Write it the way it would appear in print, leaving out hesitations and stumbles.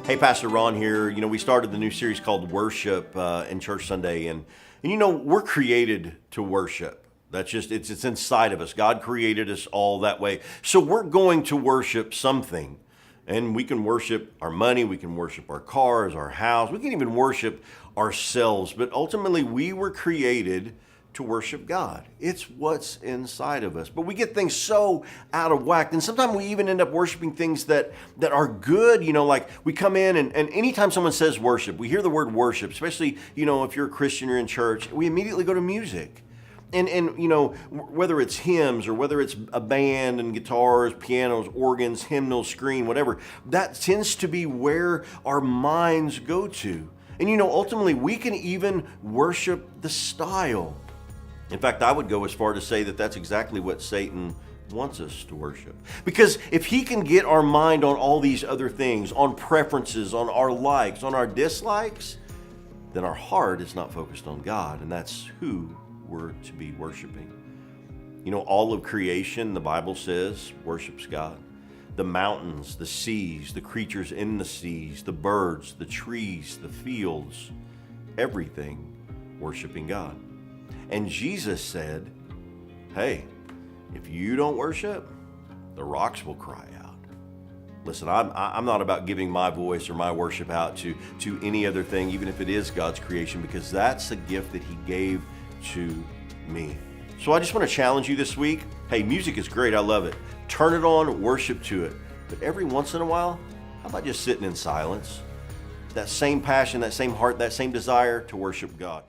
Hey, Pastor Ron here. We started the new series called Worship in Church Sunday, and we're created to worship. That's just, it's inside of us. God created us all that way. So we're going to worship something. And we can worship our money, we can worship our cars, our house, we can even worship ourselves. But ultimately, we were created to worship God. It's what's inside of us. But we get things so out of whack. And sometimes we even end up worshiping things that are good. Like we come in and anytime someone says worship, we hear the word worship, especially, if you're a Christian or in church, we immediately go to music. And whether it's hymns or whether it's a band and guitars, pianos, organs, hymnals, screen, whatever, that tends to be where our minds go to. And ultimately, we can even worship the style. In fact, I would go as far to say that that's exactly what Satan wants us to worship. Because if he can get our mind on all these other things, on preferences, on our likes, on our dislikes, then our heart is not focused on God, and that's who we're to be worshiping. All of creation, the Bible says, worships God. The mountains, the seas, the creatures in the seas, the birds, the trees, the fields, everything worshiping God. And Jesus said, hey, if you don't worship, the rocks will cry out. Listen, I'm not about giving my voice or my worship out to any other thing, even if it is God's creation, because that's a gift that he gave to me. So I just want to challenge you this week. Hey, music is great. I love it. Turn it on, worship to it. But every once in a while, how about just sitting in silence? That same passion, that same heart, that same desire to worship God.